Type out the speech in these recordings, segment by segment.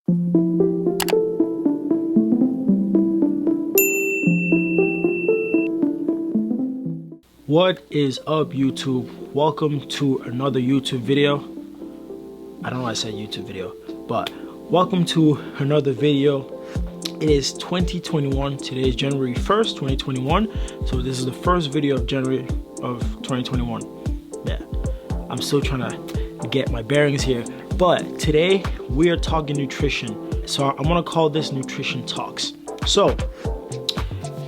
What is up, YouTube? Welcome to another YouTube video. I don't know why I said YouTube video, but welcome to another video. It is 2021. Today is January 1st, 2021. So this is the first video of January of 2021. Yeah, I'm still trying to get my bearings here. But today we are talking nutrition. So I'm gonna call this Nutrition Talks. So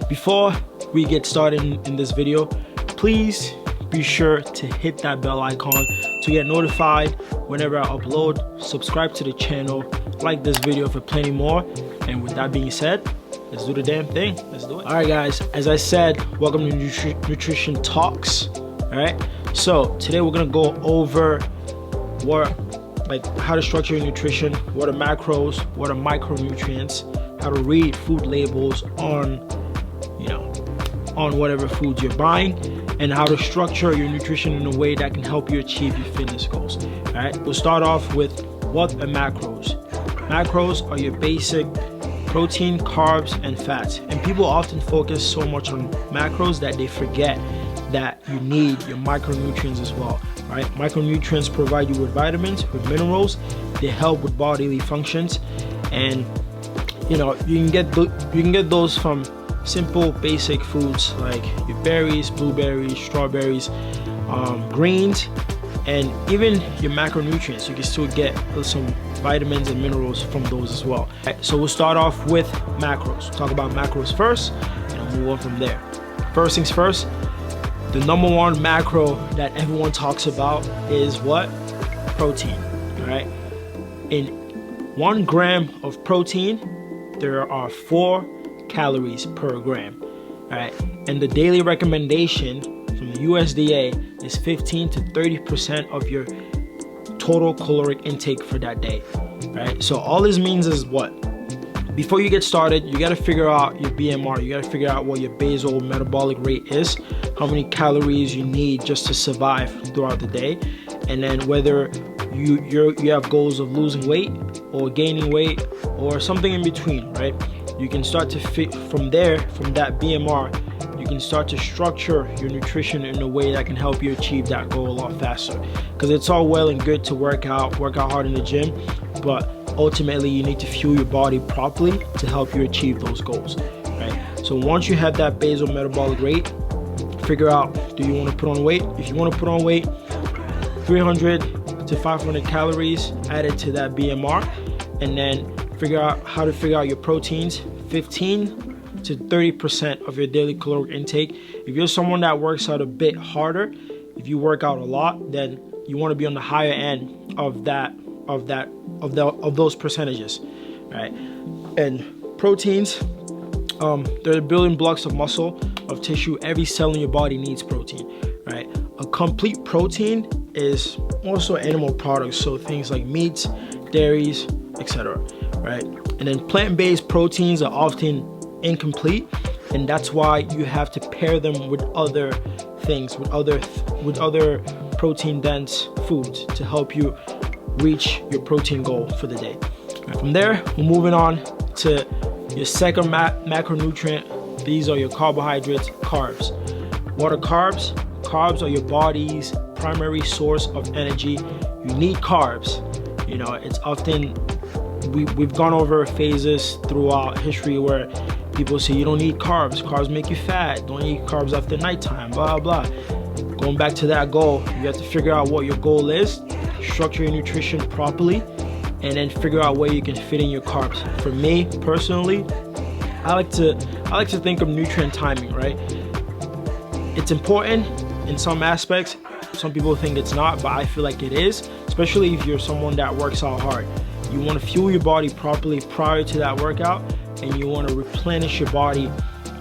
before we get started in this video, please be sure to hit that bell icon to get notified whenever I upload. Subscribe to the channel, like this video for plenty more. And with that being said, let's do the damn thing. Let's do it. All right, guys, as I said, welcome to Nutrition Talks. All right, so today we're gonna go over how to structure your nutrition, what are macros, what are micronutrients, how to read food labels on whatever foods you're buying, and how to structure your nutrition in a way that can help you achieve your fitness goals. All right, we'll start off with what are macros. Macros are your basic protein, carbs, and fats. And people often focus so much on macros that they forget that you need your micronutrients as well. Right? Micronutrients provide you with vitamins, with minerals. They help with bodily functions, and you can get those from simple basic foods like your berries, blueberries, strawberries, greens, and even your macronutrients. You can still get some vitamins and minerals from those as well. Right, so we'll start off with macros. We'll talk about macros first and I'll move on from there. First things first, the number one macro that everyone talks about is what? Protein. All right, in 1 gram of protein there are 4 calories per gram. All right, and the daily recommendation from the USDA is 15 to 30% of your total caloric intake for that day. All right, so all this means is what? Before you get started, you got to figure out your BMR. You got to figure out what your basal metabolic rate is, how many calories you need just to survive throughout the day, and then whether you have goals of losing weight or gaining weight or something in between, right? You can start to fit from there, from that BMR, you can start to structure your nutrition in a way that can help you achieve that goal a lot faster. Because it's all well and good to work out hard in the gym, but ultimately you need to fuel your body properly to help you achieve those goals, right? So once you have that basal metabolic rate, figure out, do you want to put on weight? If you want to put on weight, 300 to 500 calories added to that BMR, and then figure out how to figure out your proteins. 15 to 30% of your daily caloric intake. If you're someone that works out a bit harder, if you work out a lot, then you want to be on the higher end of those percentages, right? And proteins, they're the building blocks of muscle, of tissue. Every cell in your body needs protein, right? A complete protein is also animal products, so things like meats, dairies, etc. right? And then plant-based proteins are often incomplete, and that's why you have to pair them with other things, with other protein-dense foods to help you reach your protein goal for the day. And from there, we're moving on to your second macronutrient. These are your carbohydrates, carbs. What are carbs? Carbs are your body's primary source of energy. You need carbs. It's often we've gone over phases throughout history where people say you don't need carbs. Carbs make you fat. Don't eat carbs after nighttime. Blah blah. Going back to that goal, you have to figure out what your goal is, structure your nutrition properly, and then figure out where you can fit in your carbs. For me personally, I like to think of nutrient timing, right? It's important in some aspects. Some people think it's not, but I feel like it is, especially if you're someone that works out hard. You want to fuel your body properly prior to that workout, and you want to replenish your body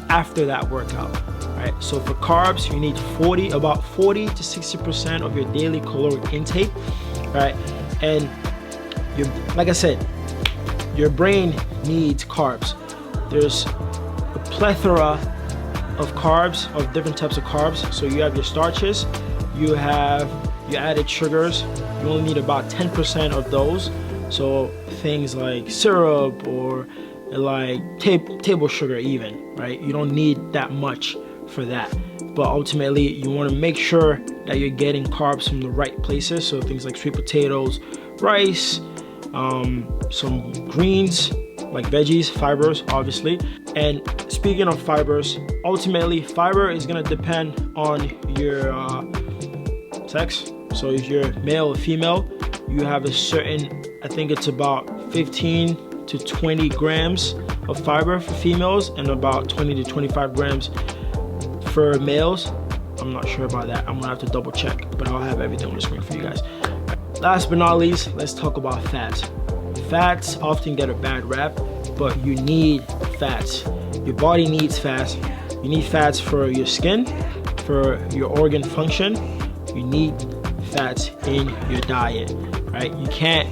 after that workout, right? So for carbs, you need about 40 to 60% of your daily caloric intake, right? And like I said, your brain needs carbs. There's a plethora of carbs, of different types of carbs. So you have your starches, you have your added sugars. You only need about 10% of those. So things like syrup or like table sugar even, right? You don't need that much for that. But ultimately, you want to make sure that you're getting carbs from the right places. So things like sweet potatoes, rice, some greens, like veggies, fibers, obviously. And speaking of fibers, ultimately, fiber is going to depend on your sex. So if you're male or female, you have a certain, I think it's about 15 to 20 grams of fiber for females and about 20 to 25 grams for males. I'm not sure about that. I'm gonna have to double check, but I'll have everything on the screen for you guys. Last but not least, let's talk about fats. Fats often get a bad rap, but you need fats. Your body needs fats. You need fats for your skin, for your organ function. You need fats in your diet, right? You can't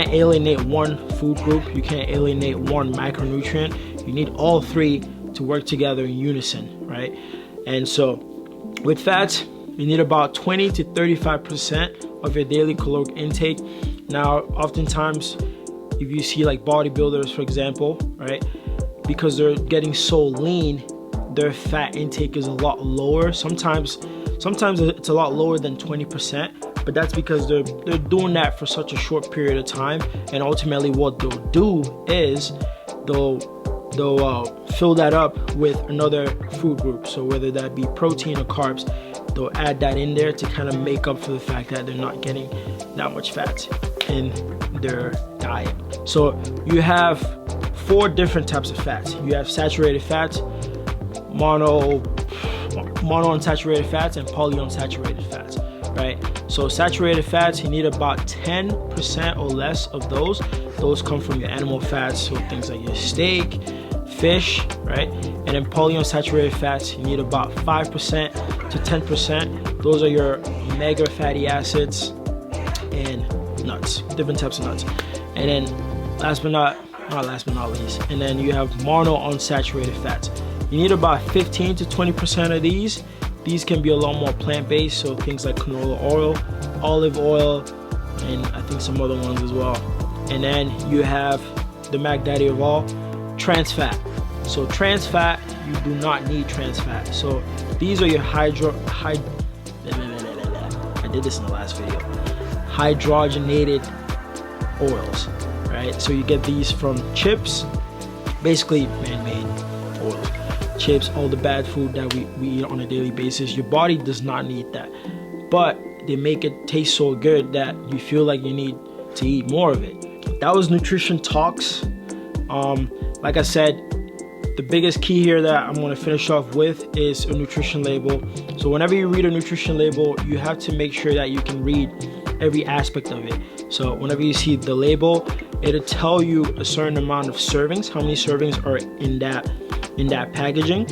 alienate one food group. You can't alienate one macronutrient. You need all three to work together in unison, right? And so with fats, you need about 20 to 35% of your daily caloric intake. Now, oftentimes, if you see like bodybuilders, for example, right, because they're getting so lean, their fat intake is a lot lower. Sometimes it's a lot lower than 20%, but that's because they're doing that for such a short period of time. And ultimately, what they'll do is they'll fill that up with another food group. So whether that be protein or carbs, they'll add that in there to kind of make up for the fact that they're not getting that much fat in their diet. So you have 4 different types of fats. You have saturated fats, monounsaturated fats, and polyunsaturated fats, right? So saturated fats, you need about 10% or less of those. Those come from your animal fats, so things like your steak, fish, right? And then polyunsaturated fats, you need about 5% to 10%. Those are your omega fatty acids and nuts, different types of nuts. And then last but not least, and then you have monounsaturated fats. You need about 15 to 20% of these. These can be a lot more plant-based, so things like canola oil, olive oil, and I think some other ones as well. And then you have the Mac Daddy of all, trans fat. So trans fat, you do not need trans fat. So these are your I did this in the last video. Hydrogenated oils, right? So you get these from chips, basically man-made oils. Chips, all the bad food that we eat on a daily basis. Your body does not need that, but they make it taste so good that you feel like you need to eat more of it. That was nutrition talks. Like I said, the biggest key here that I'm going to finish off with is a nutrition label. So whenever you read a nutrition label, you have to make sure that you can read every aspect of it. So whenever you see the label, it'll tell you a certain amount of servings, how many servings are in that packaging,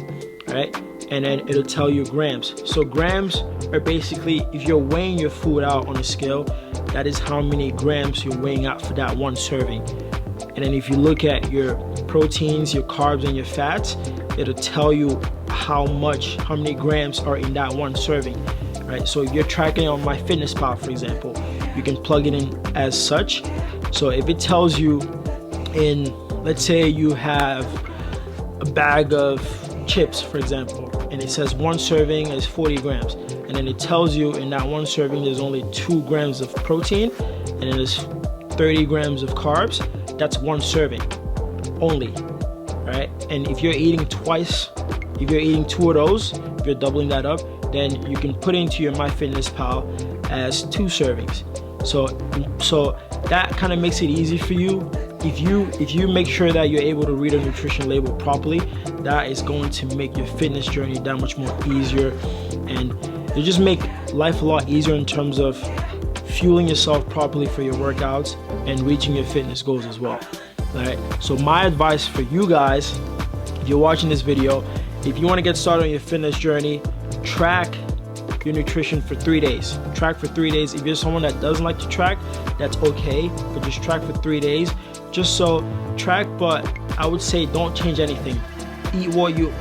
right? And then it'll tell you grams. So grams are basically, if you're weighing your food out on a scale, that is how many grams you're weighing out for that one serving. And then if you look at your proteins, your carbs, and your fats, it'll tell you how many grams are in that one serving, right? So if you're tracking on MyFitnessPal, for example, you can plug it in as such. So if it tells you let's say you have a bag of chips, for example, and it says one serving is 40 grams, and then it tells you in that one serving there's only 2 grams of protein and then there's 30 grams of carbs, that's one serving only, right? And if you're eating twice, if you're eating 2 of those, if you're doubling that up, then you can put into your MyFitnessPal as 2 servings. So that kind of makes it easy for you. If you make sure that you're able to read a nutrition label properly, that is going to make your fitness journey that much more easier, and it'll just make life a lot easier in terms of fueling yourself properly for your workouts and reaching your fitness goals as well. All right. So my advice for you guys, if you're watching this video, if you want to get started on your fitness journey, track your nutrition for 3 days. Track for 3 days. If you're someone that doesn't like to track, that's okay, but just track for 3 days. Just so track, but I would say don't change anything. Eat what you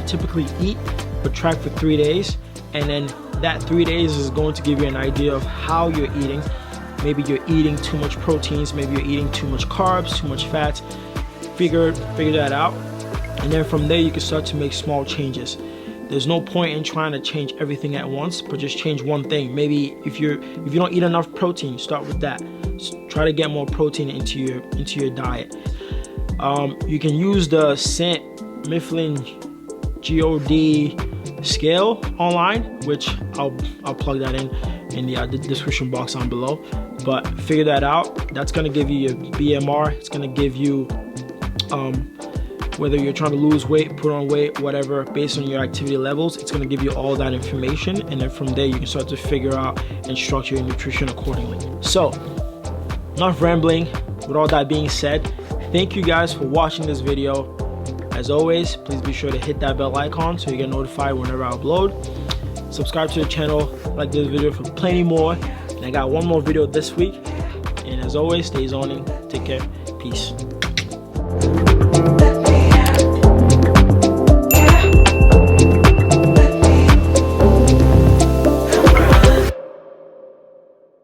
typically eat, but track for 3 days, and then that 3 days is going to give you an idea of how you're eating, maybe you're eating too much proteins, maybe you're eating too much carbs, too much fats. Figure that out, and then from there you can start to make small changes. There's no point in trying to change everything at once, but just change one thing. Maybe if you don't eat enough protein, start with that. Try to get more protein into your diet. You can use the St. Mifflin GOD scale online, which I'll plug that in the description box down below. But figure that out. That's gonna give you your BMR. It's gonna give you whether you're trying to lose weight, put on weight, whatever, based on your activity levels. It's going to give you all that information, and then from there you can start to figure out and structure your nutrition accordingly. So, enough rambling. With all that being said, thank you guys for watching this video. As always, please be sure to hit that bell icon so you get notified whenever I upload. Subscribe to the channel, like this video for plenty more, and I got one more video this week. And as always, stay zoning. Take care. Peace.